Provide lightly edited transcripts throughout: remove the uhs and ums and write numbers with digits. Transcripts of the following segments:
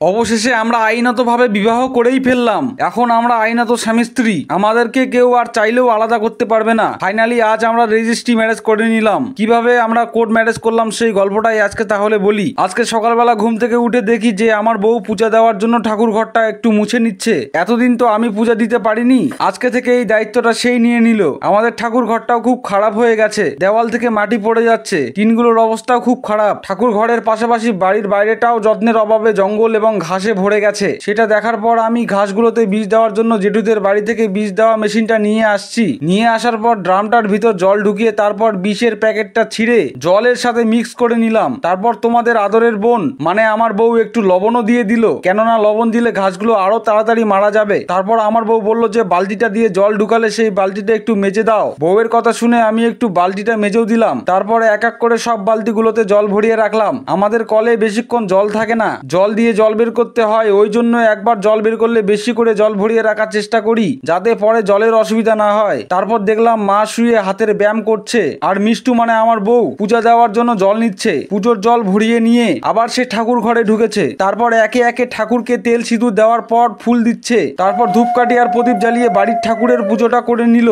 অবশেষে আমরা আইনতভাবে বিবাহ করেই ফেললাম। এখন আমরা আইনত স্বামী স্ত্রী, আমাদেরকে কেউ আর চাইলেও আলাদা করতে পারবে না। ফাইনালি আজ আমরা রেজিস্ট্রি ম্যারেজ করে নিলাম। কিভাবে আমরা কোর্ট ম্যারেজ করলাম সেই গল্পটাই আজকে তাহলে বলি। আজকে সকালবেলা ঘুম থেকে উঠে দেখি যে আমার বউ পূজা দেওয়ার জন্য ঠাকুর ঘরটা একটু মুছে নিচ্ছে। এতদিন তো আমি পূজা দিতে পারিনি, আজকে থেকে এই দায়িত্বটা সেই নিয়ে নিল। আমাদের ঠাকুর ঘরটাও খুব খারাপ হয়ে গেছে, দেওয়াল থেকে মাটি পড়ে যাচ্ছে, টিনগুলোর অবস্থাও খুব খারাপ। ঠাকুর ঘরের পাশাপাশি বাড়ির বাইরেটাও যত্নের অভাবে জঙ্গল এবং ঘাসে ভরে গেছে। সেটা দেখার পর আমি ঘাসগুলোতে বীজ দেওয়ার জন্য জেঠুদের বাড়ি থেকে বীজ দেওয়া মেশিনটা নিয়ে আসছি। নিয়ে আসার পর ড্রামটার ভিতর জল ঢুকিয়ে তারপর বিষের প্যাকেটটা ছিঁড়ে জলের সাথে মিক্স করে নিলাম। তারপর তোমাদের আদরের বোন মানে আমার বউ একটু লবণও দিয়ে দিল, কেননা লবণ দিলে ঘাসগুলো আরো তাড়াতাড়ি মারা যাবে। তারপর আমার বউ বলল যে বালতিটা দিয়ে জল ঢুকালে সেই বালতিটা একটু মেজে দাও। বউয়ের কথা শুনে আমি একটু বালতিটা মেজেও দিলাম। তারপর এক এক করে সব বালতিগুলোতে জল ভরিয়ে রাখলাম। আমাদের কলে বেশিক্ষণ জল থাকে না, জল দিয়ে জল বের করতে হয়, ওই জন্য একবার জল বের করলে বেশি করে জল ভরিয়ে রাখার চেষ্টা করি যাতে পরে জলের অসুবিধা না হয়। তারপর দেখলাম মা শুয়ে হাতের ব্যায়াম করছে, আর মিষ্টু মানে আমার বউ পূজা দেওয়ার জন্য জল নিচ্ছে। পুজোর জল ভরিয়ে নিয়ে আবার সে ঠাকুর ঘরে ঢুকেছে। তারপর একে একে ঠাকুরকে তেল সিঁদুর দেওয়ার পর ফুল দিচ্ছে। তারপর ধূপকাঠি আর প্রদীপ জ্বালিয়ে বাড়ির ঠাকুরের পুজোটা করে নিল।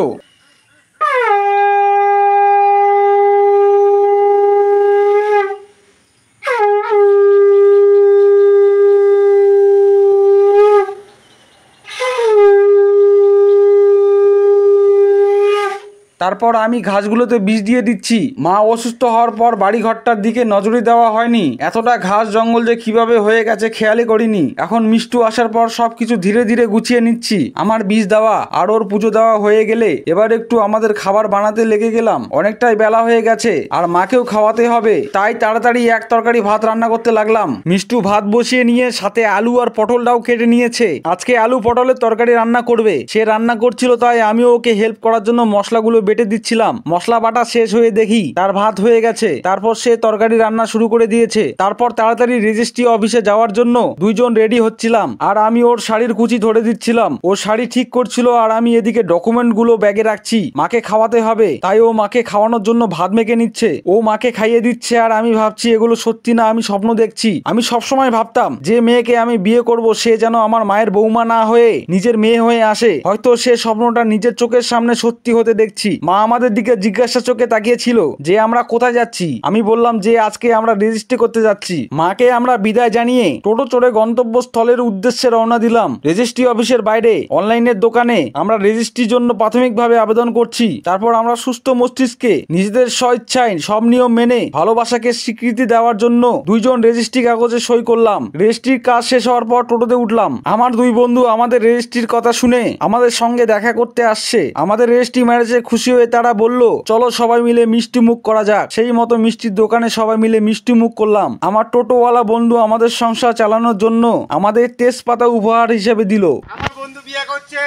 তারপর আমি ঘাসগুলোতে বীজ দিয়ে দিচ্ছি। মা অসুস্থ হওয়ার পর বাড়ি ঘরটার দিকে নজরই দেওয়া হয়নি, এতটা ঘাস জঙ্গল যে কিভাবে হয়ে গেছে খেয়ালই করিনি। এখন মিষ্টু আসার পর সবকিছু ধীরে ধীরে গুছিয়ে নিচ্ছি। আমার বীজ দেওয়া আর ওর পুজো দেওয়া হয়ে গেলে এবার একটু আমাদের খাবার বানাতে লেগে গেলাম। অনেকটাই বেলা হয়ে গেছে আর মাকেও খাওয়াতে হবে, তাই তাড়াতাড়ি এক তরকারি ভাত রান্না করতে লাগলাম। মিষ্টু ভাত বসিয়ে নিয়ে সাথে আলু আর পটলটাও কেটে নিয়েছে। আজকে আলু পটলের তরকারি রান্না করবে। সে রান্না করছিল তাই আমিও ওকে হেল্প করার জন্য মশলাগুলো বেটে দিচ্ছিলাম। মশলা বাটা শেষ হয়ে দেখি তার ভাত হয়ে গেছে। তারপর সে তরকারি রান্না শুরু করে দিয়েছে। তারপর তাড়াতাড়ি রেজিস্ট্রি অফিসে যাওয়ার জন্য দুইজন রেডি হচ্ছিলাম, আর আমি ওর শাড়ির কুচি ধরে দিচ্ছিলাম। ও শাড়ি ঠিক করছিল আর আমি এদিকে ডকুমেন্ট গুলো ব্যাগে রাখছি। মাকে খাওয়াতে হবে তাই ও মাকে খাওয়ানোর জন্য ভাত মেখে নিচ্ছে। ও মাকে খাইয়ে দিচ্ছে আর আমি ভাবছি এগুলো সত্যি না আমি স্বপ্ন দেখছি। আমি সবসময় ভাবতাম যে মেয়েকে আমি বিয়ে করব সে যেন আমার মায়ের বৌমা না হয়ে নিজের মেয়ে হয়ে আসে। হয়তো সে স্বপ্নটা নিজের চোখের সামনে সত্যি হতে দেখছি। মা আমাদের দিকে জিজ্ঞাসা চোখে তাকিয়েছিল যে আমরা কোথায় যাচ্ছি। আমি বললাম যে আজকে আমরা রেজিস্ট্রি করতে যাচ্ছি। মাকে আমরা বিদায় জানিয়ে টোটো চড়ে গন্তব্যস্থলের উদ্দেশ্যে রওনা দিলাম। রেজিস্ট্রি অফিসের বাইরে অনলাইনের দোকানে আমরা রেজিস্ট্রির জন্য প্রাথমিকভাবে আবেদন করছি। তারপর আমরা সুস্থ মস্তিষ্কে নিজেদের স্বইচ্ছায় সব নিয়ম মেনে ভালোবাসাকে স্বীকৃতি দেওয়ার জন্য দুইজন রেজিস্ট্রি কাগজে সই করলাম। রেজিস্ট্রির কাজ শেষ হওয়ার পর টোটোতে উঠলাম। আমার দুই বন্ধু আমাদের রেজিস্ট্রির কথা শুনে আমাদের সঙ্গে দেখা করতে আসছে। আমাদের রেজিস্ট্রি ম্যারেজে খুশি হয়ে তারা বলল চলো সবাই মিলে মিষ্টি মুখ করা যাক। সেই মতো মিষ্টির দোকানে সবাই মিলে মিষ্টি মুখ করলাম। আমার টোটোওয়ালা বন্ধু আমাদের সংসার চালানোর জন্য আমাদের তেজপাতা উপহার হিসেবে দিল। আমার বন্ধু বিয়ে করছে,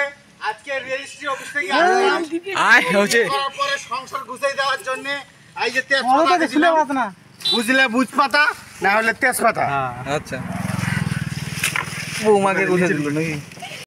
আজকে রেজিস্ট্রি অফিস থেকে আসলাম পরে সংসার গুছাই দেওয়ার জন্য। এই যে তেজপাতা দিলাম, বুঝলে বুঝপাতা না হলে তেজপাতা। আচ্ছা বৌমাকে গুছিয়ে দিল নাকি?